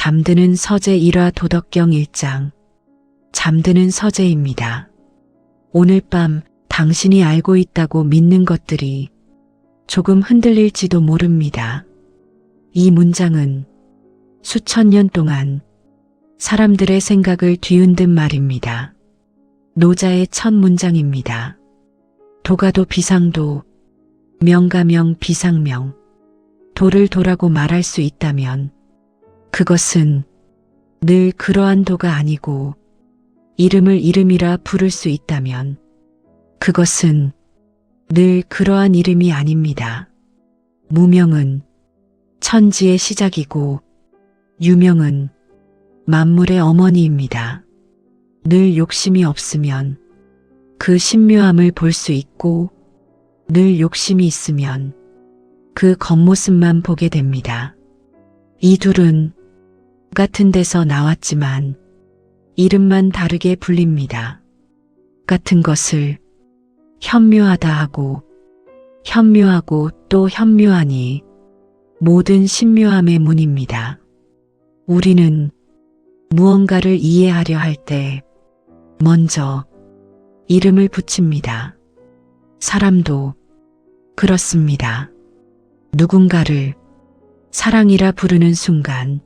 잠드는 서재 1화 도덕경 1장 잠드는 서재입니다. 오늘 밤 당신이 알고 있다고 믿는 것들이 조금 흔들릴지도 모릅니다. 이 문장은 수천 년 동안 사람들의 생각을 뒤흔든 말입니다. 노자의 첫 문장입니다. 도가도 비상도, 명가명 비상명, 도를 도라고 말할 수 있다면 그것은 늘 그러한 도가 아니고 이름을 이름이라 부를 수 있다면 그것은 늘 그러한 이름이 아닙니다. 무명은 천지의 시작이고 유명은 만물의 어머니입니다. 늘 욕심이 없으면 그 신묘함을 볼 수 있고 늘 욕심이 있으면 그 겉모습만 보게 됩니다. 이 둘은 같은 데서 나왔지만 이름만 다르게 불립니다. 같은 것을 현묘하다 하고 현묘하고 또 현묘하니 모든 신묘함의 문입니다. 우리는 무언가를 이해하려 할 때 먼저 이름을 붙입니다. 사람도 그렇습니다. 누군가를 사랑이라 부르는 순간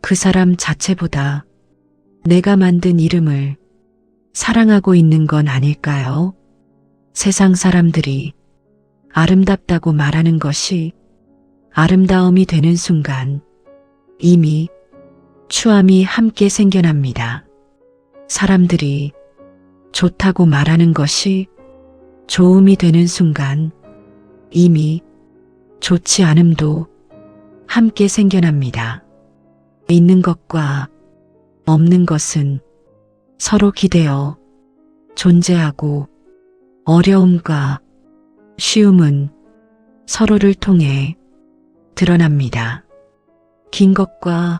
그 사람 자체보다 내가 만든 이름을 사랑하고 있는 건 아닐까요? 세상 사람들이 아름답다고 말하는 것이 아름다움이 되는 순간 이미 추함이 함께 생겨납니다. 사람들이 좋다고 말하는 것이 좋음이 되는 순간 이미 좋지 않음도 함께 생겨납니다. 있는 것과 없는 것은 서로 기대어 존재하고 어려움과 쉬움은 서로를 통해 드러납니다. 긴 것과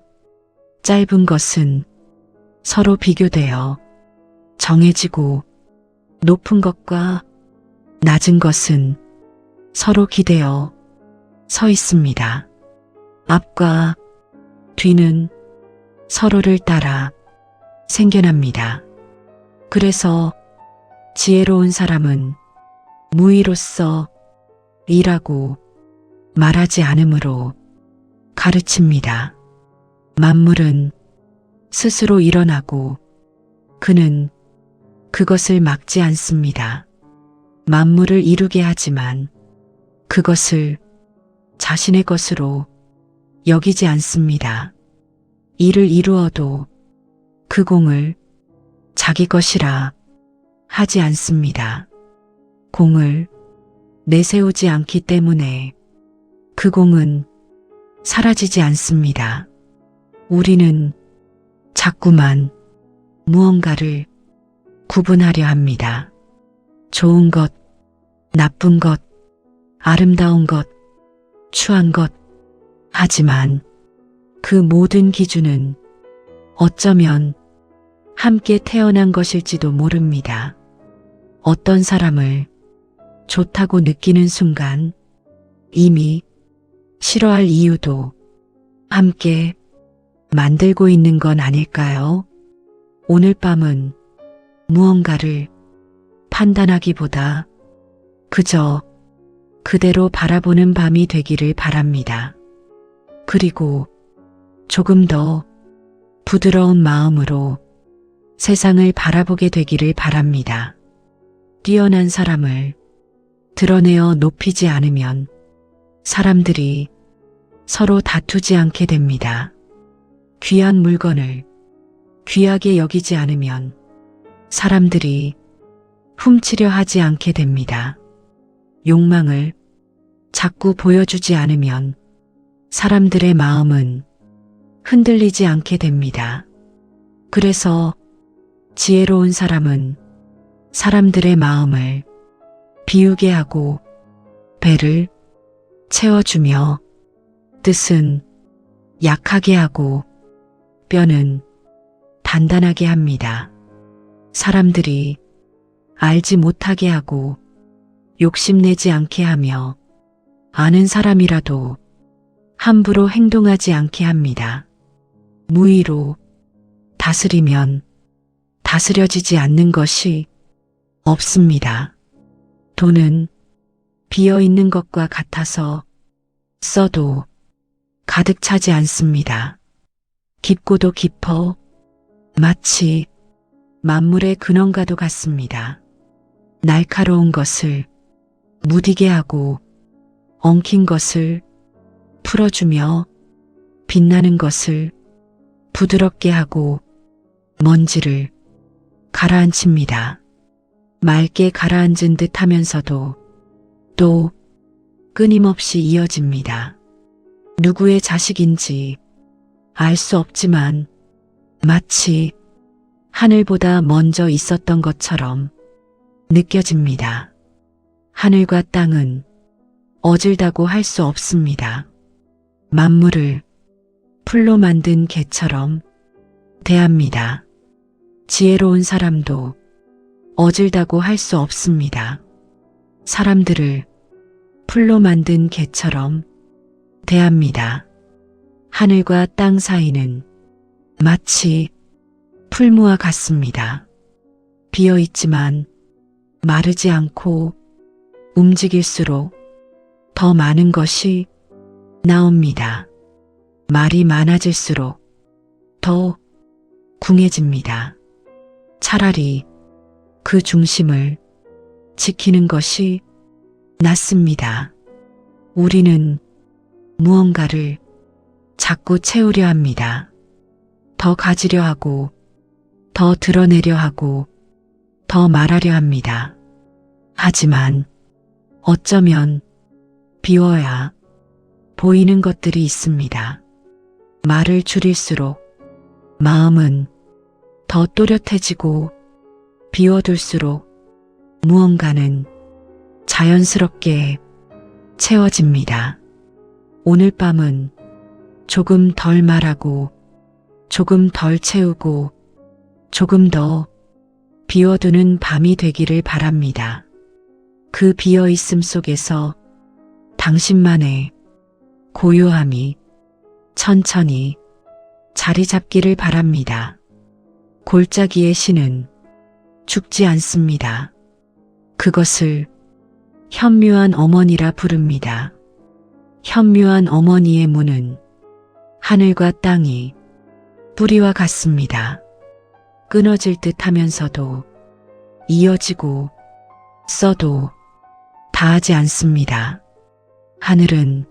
짧은 것은 서로 비교되어 정해지고 높은 것과 낮은 것은 서로 기대어 서 있습니다. 앞과 뒤는 서로를 따라 생겨납니다. 그래서 지혜로운 사람은 무의로서 이라고 말하지 않으므로 가르칩니다. 만물은 스스로 일어나고 그는 그것을 막지 않습니다. 만물을 이루게 하지만 그것을 자신의 것으로 여기지 않습니다. 일을 이루어도 그 공을 자기 것이라 하지 않습니다. 공을 내세우지 않기 때문에 그 공은 사라지지 않습니다. 우리는 자꾸만 무언가를 구분하려 합니다. 좋은 것, 나쁜 것, 아름다운 것, 추한 것. 하지만 그 모든 기준은 어쩌면 함께 태어난 것일지도 모릅니다. 어떤 사람을 좋다고 느끼는 순간 이미 싫어할 이유도 함께 만들고 있는 건 아닐까요? 오늘 밤은 무언가를 판단하기보다 그저 그대로 바라보는 밤이 되기를 바랍니다. 그리고 조금 더 부드러운 마음으로 세상을 바라보게 되기를 바랍니다. 뛰어난 사람을 드러내어 높이지 않으면 사람들이 서로 다투지 않게 됩니다. 귀한 물건을 귀하게 여기지 않으면 사람들이 훔치려 하지 않게 됩니다. 욕망을 자꾸 보여주지 않으면 사람들의 마음은 흔들리지 않게 됩니다. 그래서 지혜로운 사람은 사람들의 마음을 비우게 하고 배를 채워주며 뜻은 약하게 하고 뼈는 단단하게 합니다. 사람들이 알지 못하게 하고 욕심내지 않게 하며 아는 사람이라도 함부로 행동하지 않게 합니다. 무의로 다스리면 다스려지지 않는 것이 없습니다. 돈은 비어 있는 것과 같아서 써도 가득 차지 않습니다. 깊고도 깊어 마치 만물의 근원과도 같습니다. 날카로운 것을 무디게 하고 엉킨 것을 풀어주며 빛나는 것을 부드럽게 하고 먼지를 가라앉힙니다. 맑게 가라앉은 듯 하면서도 또 끊임없이 이어집니다. 누구의 자식인지 알 수 없지만 마치 하늘보다 먼저 있었던 것처럼 느껴집니다. 하늘과 땅은 어질다고 할 수 없습니다. 만물을 풀로 만든 개처럼 대합니다. 지혜로운 사람도 어질다고 할 수 없습니다. 사람들을 풀로 만든 개처럼 대합니다. 하늘과 땅 사이는 마치 풀무와 같습니다. 비어 있지만 마르지 않고 움직일수록 더 많은 것이 나옵니다. 말이 많아질수록 더 궁해집니다. 차라리 그 중심을 지키는 것이 낫습니다. 우리는 무언가를 자꾸 채우려 합니다. 더 가지려 하고, 더 드러내려 하고, 더 말하려 합니다. 하지만 어쩌면 비워야 보이는 것들이 있습니다. 말을 줄일수록 마음은 더 또렷해지고 비워둘수록 무언가는 자연스럽게 채워집니다. 오늘 밤은 조금 덜 말하고 조금 덜 채우고 조금 더 비워두는 밤이 되기를 바랍니다. 그 비어있음 속에서 당신만의 고요함이 천천히 자리 잡기를 바랍니다. 골짜기의 신은 죽지 않습니다. 그것을 현묘한 어머니라 부릅니다. 현묘한 어머니의 문은 하늘과 땅이 뿌리와 같습니다. 끊어질 듯 하면서도 이어지고 써도 다하지 않습니다. 하늘은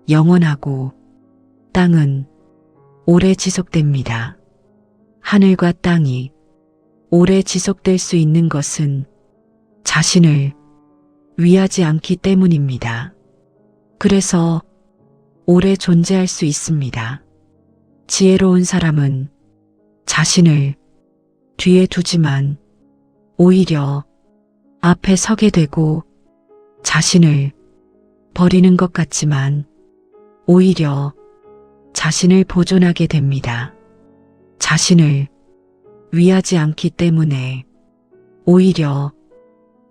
영원하고 땅은 오래 지속됩니다. 하늘과 땅이 오래 지속될 수 있는 것은 자신을 위하지 않기 때문입니다. 그래서 오래 존재할 수 있습니다. 지혜로운 사람은 자신을 뒤에 두지만 오히려 앞에 서게 되고 자신을 버리는 것 같지만 오히려 자신을 보존하게 됩니다. 자신을 위하지 않기 때문에 오히려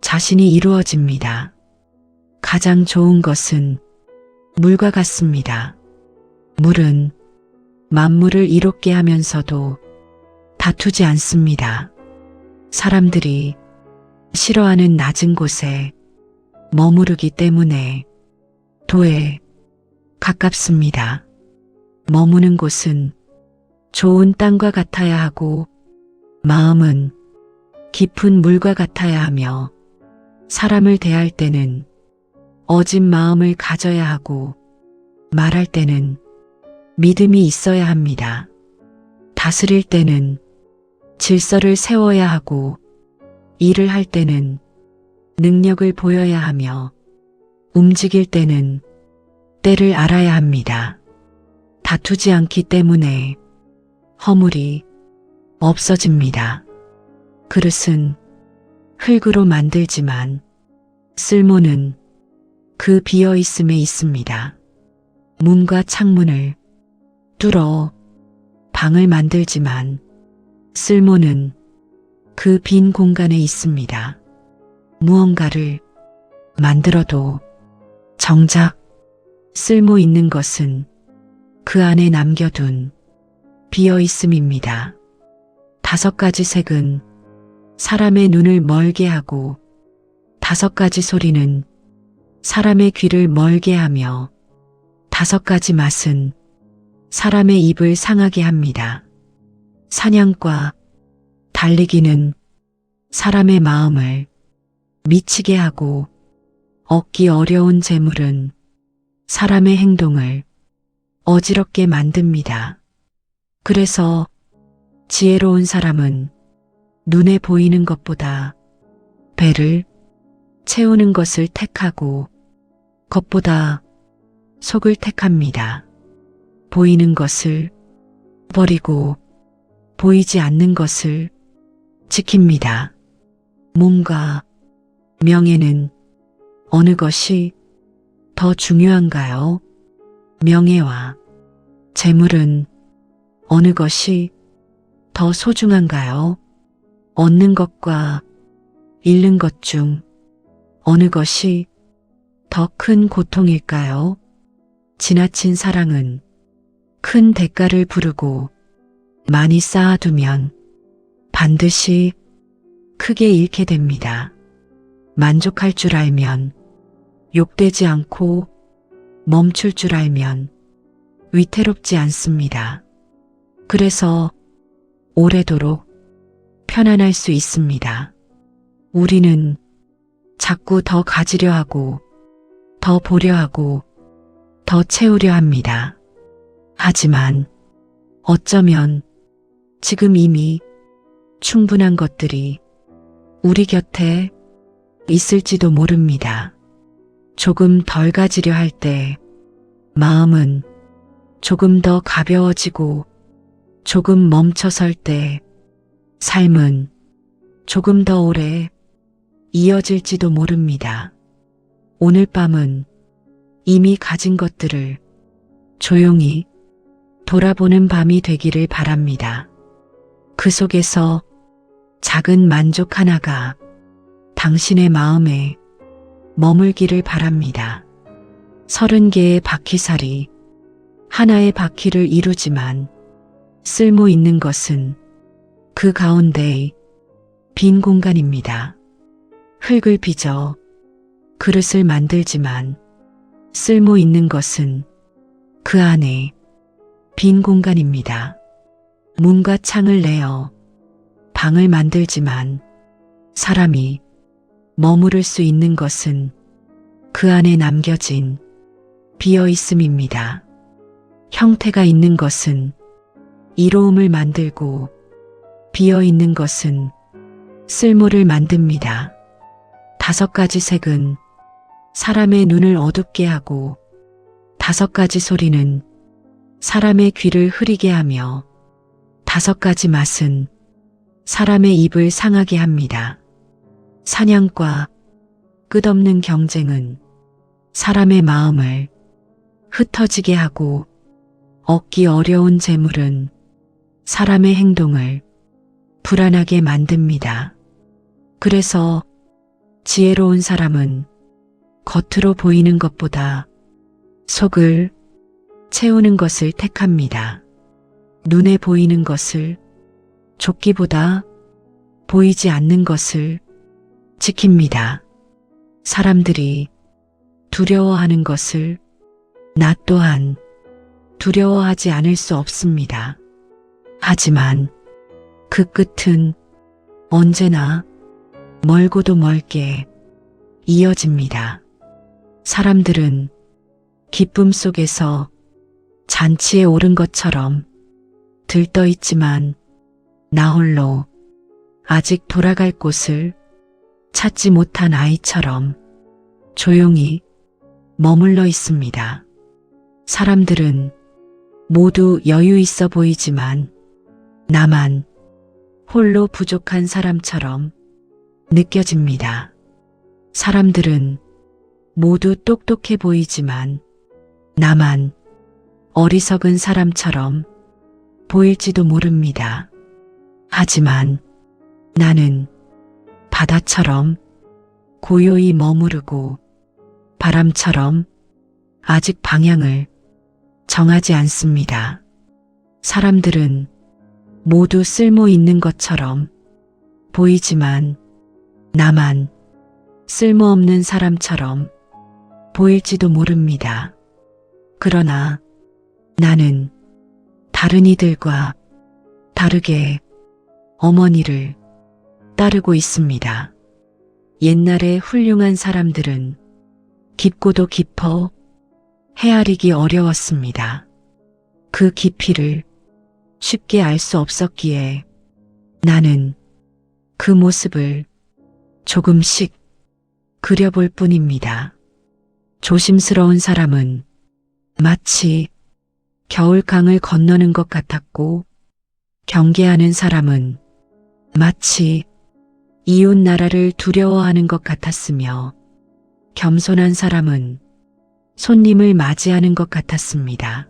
자신이 이루어집니다. 가장 좋은 것은 물과 같습니다. 물은 만물을 이롭게 하면서도 다투지 않습니다. 사람들이 싫어하는 낮은 곳에 머무르기 때문에 도에 가깝습니다. 머무는 곳은 좋은 땅과 같아야 하고 마음은 깊은 물과 같아야 하며 사람을 대할 때는 어진 마음을 가져야 하고 말할 때는 믿음이 있어야 합니다. 다스릴 때는 질서를 세워야 하고 일을 할 때는 능력을 보여야 하며 움직일 때는 때를 알아야 합니다. 다투지 않기 때문에 허물이 없어집니다. 그릇은 흙으로 만들지만 쓸모는 그 비어있음에 있습니다. 문과 창문을 뚫어 방을 만들지만 쓸모는 그 빈 공간에 있습니다. 무언가를 만들어도 정작 쓸모 있는 것은 그 안에 남겨둔 비어 있음입니다. 5가지 색은 사람의 눈을 멀게 하고 5가지 소리는 사람의 귀를 멀게 하며 5가지 맛은 사람의 입을 상하게 합니다. 사냥과 달리기는 사람의 마음을 미치게 하고 얻기 어려운 재물은 사람의 행동을 어지럽게 만듭니다. 그래서 지혜로운 사람은 눈에 보이는 것보다 배를 채우는 것을 택하고 겉보다 속을 택합니다. 보이는 것을 버리고 보이지 않는 것을 지킵니다. 몸과 명예는 어느 것이 더 중요한가요? 명예와 재물은 어느 것이 더 소중한가요? 얻는 것과 잃는 것 중 어느 것이 더 큰 고통일까요? 지나친 사랑은 큰 대가를 부르고 많이 쌓아두면 반드시 크게 잃게 됩니다. 만족할 줄 알면 욕되지 않고 멈출 줄 알면 위태롭지 않습니다. 그래서 오래도록 편안할 수 있습니다. 우리는 자꾸 더 가지려 하고 더 보려 하고 더 채우려 합니다. 하지만 어쩌면 지금 이미 충분한 것들이 우리 곁에 있을지도 모릅니다. 조금 덜 가지려 할 때 마음은 조금 더 가벼워지고 조금 멈춰설 때 삶은 조금 더 오래 이어질지도 모릅니다. 오늘 밤은 이미 가진 것들을 조용히 돌아보는 밤이 되기를 바랍니다. 그 속에서 작은 만족 하나가 당신의 마음에 머물기를 바랍니다. 30개의 바퀴살이 하나의 바퀴를 이루지만 쓸모 있는 것은 그 가운데의 빈 공간입니다. 흙을 빚어 그릇을 만들지만 쓸모 있는 것은 그 안에 빈 공간입니다. 문과 창을 내어 방을 만들지만 사람이 머무를 수 있는 것은 그 안에 남겨진 비어 있음입니다. 형태가 있는 것은 이로움을 만들고 비어 있는 것은 쓸모를 만듭니다. 5가지 색은 사람의 눈을 어둡게 하고 5가지 소리는 사람의 귀를 흐리게 하며 5가지 맛은 사람의 입을 상하게 합니다. 사냥과 끝없는 경쟁은 사람의 마음을 흩어지게 하고 얻기 어려운 재물은 사람의 행동을 불안하게 만듭니다. 그래서 지혜로운 사람은 겉으로 보이는 것보다 속을 채우는 것을 택합니다. 눈에 보이는 것을 쫓기보다 보이지 않는 것을 지킵니다. 사람들이 두려워하는 것을 나 또한 두려워하지 않을 수 없습니다. 하지만 그 끝은 언제나 멀고도 멀게 이어집니다. 사람들은 기쁨 속에서 잔치에 오른 것처럼 들떠 있지만 나 홀로 아직 돌아갈 곳을 찾지 못한 아이처럼 조용히 머물러 있습니다. 사람들은 모두 여유 있어 보이지만 나만 홀로 부족한 사람처럼 느껴집니다. 사람들은 모두 똑똑해 보이지만 나만 어리석은 사람처럼 보일지도 모릅니다. 하지만 나는 바다처럼 고요히 머무르고 바람처럼 아직 방향을 정하지 않습니다. 사람들은 모두 쓸모 있는 것처럼 보이지만 나만 쓸모없는 사람처럼 보일지도 모릅니다. 그러나 나는 다른 이들과 다르게 어머니를 따르고 있습니다. 옛날에 훌륭한 사람들은 깊고도 깊어 헤아리기 어려웠습니다. 그 깊이를 쉽게 알 수 없었기에 나는 그 모습을 조금씩 그려볼 뿐입니다. 조심스러운 사람은 마치 겨울강을 건너는 것 같았고, 경계하는 사람은 마치 이웃 나라를 두려워하는 것 같았으며, 겸손한 사람은 손님을 맞이하는 것 같았습니다.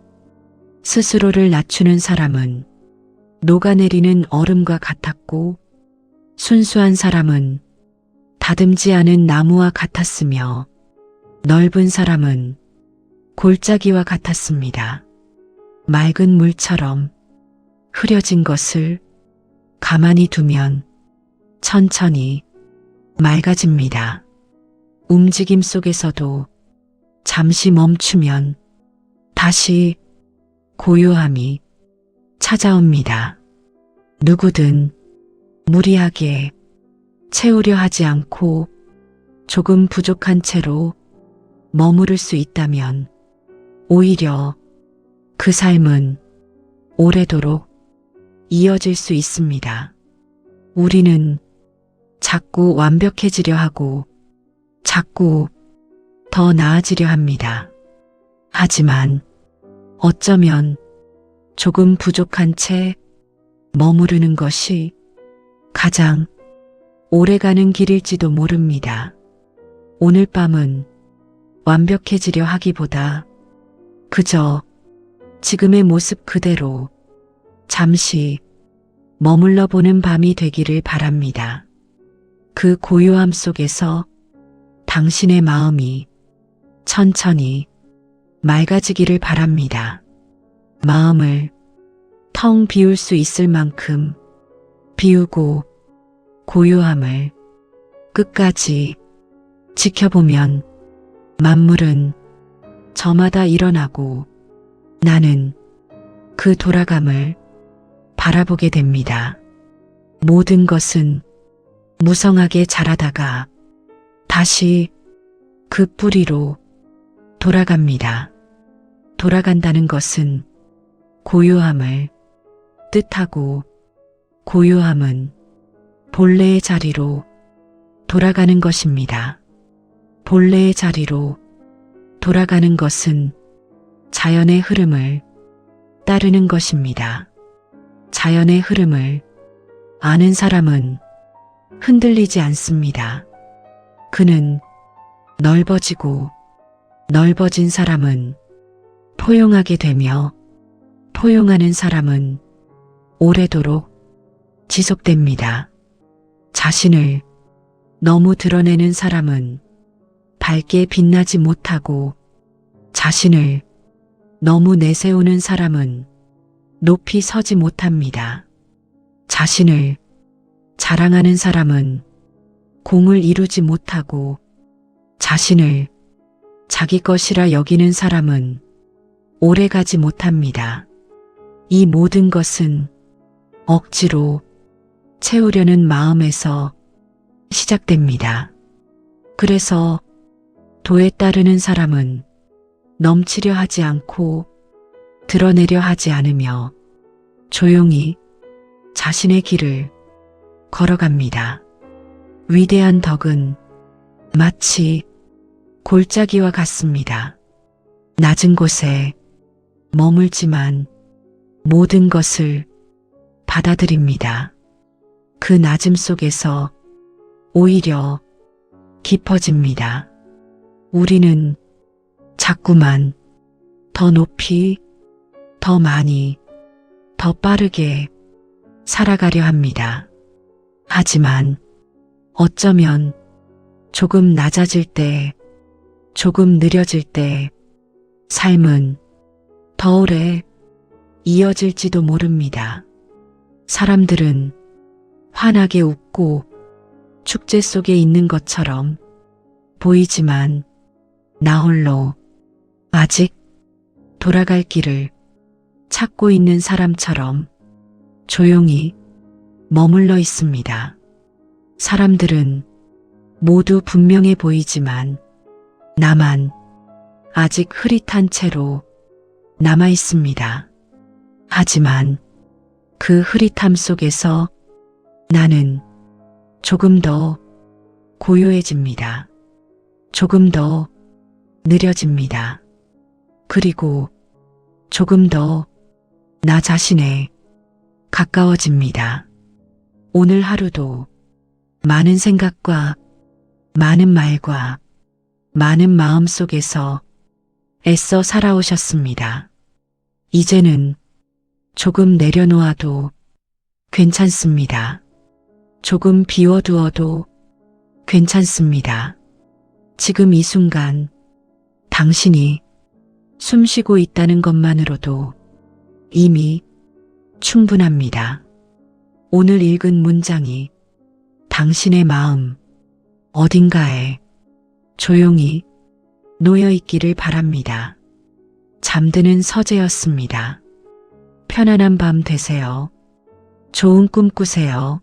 스스로를 낮추는 사람은 녹아내리는 얼음과 같았고, 순수한 사람은 다듬지 않은 나무와 같았으며, 넓은 사람은 골짜기와 같았습니다. 맑은 물처럼 흐려진 것을 가만히 두면 천천히 맑아집니다. 움직임 속에서도 잠시 멈추면 다시 고요함이 찾아옵니다. 누구든 무리하게 채우려 하지 않고 조금 부족한 채로 머무를 수 있다면 오히려 그 삶은 오래도록 이어질 수 있습니다. 우리는 자꾸 완벽해지려 하고 자꾸 더 나아지려 합니다. 하지만 어쩌면 조금 부족한 채 머무르는 것이 가장 오래가는 길일지도 모릅니다. 오늘 밤은 완벽해지려 하기보다 그저 지금의 모습 그대로 잠시 머물러 보는 밤이 되기를 바랍니다. 그 고요함 속에서 당신의 마음이 천천히 맑아지기를 바랍니다. 마음을 텅 비울 수 있을 만큼 비우고 고요함을 끝까지 지켜보면 만물은 저마다 일어나고 나는 그 돌아감을 바라보게 됩니다. 모든 것은 무성하게 자라다가 다시 그 뿌리로 돌아갑니다. 돌아간다는 것은 고요함을 뜻하고 고요함은 본래의 자리로 돌아가는 것입니다. 본래의 자리로 돌아가는 것은 자연의 흐름을 따르는 것입니다. 자연의 흐름을 아는 사람은 흔들리지 않습니다. 그는 넓어지고 넓어진 사람은 포용하게 되며 포용하는 사람은 오래도록 지속됩니다. 자신을 너무 드러내는 사람은 밝게 빛나지 못하고 자신을 너무 내세우는 사람은 높이 서지 못합니다. 자신을 자랑하는 사람은 공을 이루지 못하고 자신을 자기 것이라 여기는 사람은 오래가지 못합니다. 이 모든 것은 억지로 채우려는 마음에서 시작됩니다. 그래서 도에 따르는 사람은 넘치려 하지 않고 드러내려 하지 않으며 조용히 자신의 길을 걸어갑니다. 위대한 덕은 마치 골짜기와 같습니다. 낮은 곳에 머물지만 모든 것을 받아들입니다. 그 낮음 속에서 오히려 깊어집니다. 우리는 자꾸만 더 높이, 더 많이, 더 빠르게 살아가려 합니다. 하지만 어쩌면 조금 낮아질 때, 조금 느려질 때 삶은 더 오래 이어질지도 모릅니다. 사람들은 환하게 웃고 축제 속에 있는 것처럼 보이지만 나 홀로 아직 돌아갈 길을 찾고 있는 사람처럼 조용히 머물러 있습니다. 사람들은 모두 분명해 보이지만 나만 아직 흐릿한 채로 남아 있습니다. 하지만 그 흐릿함 속에서 나는 조금 더 고요해집니다. 조금 더 느려집니다. 그리고 조금 더 나 자신에 가까워집니다. 오늘 하루도 많은 생각과 많은 말과 많은 마음 속에서 애써 살아오셨습니다. 이제는 조금 내려놓아도 괜찮습니다. 조금 비워두어도 괜찮습니다. 지금 이 순간 당신이 숨쉬고 있다는 것만으로도 이미 충분합니다. 오늘 읽은 문장이 당신의 마음 어딘가에 조용히 놓여 있기를 바랍니다. 잠드는 서재였습니다. 편안한 밤 되세요. 좋은 꿈 꾸세요.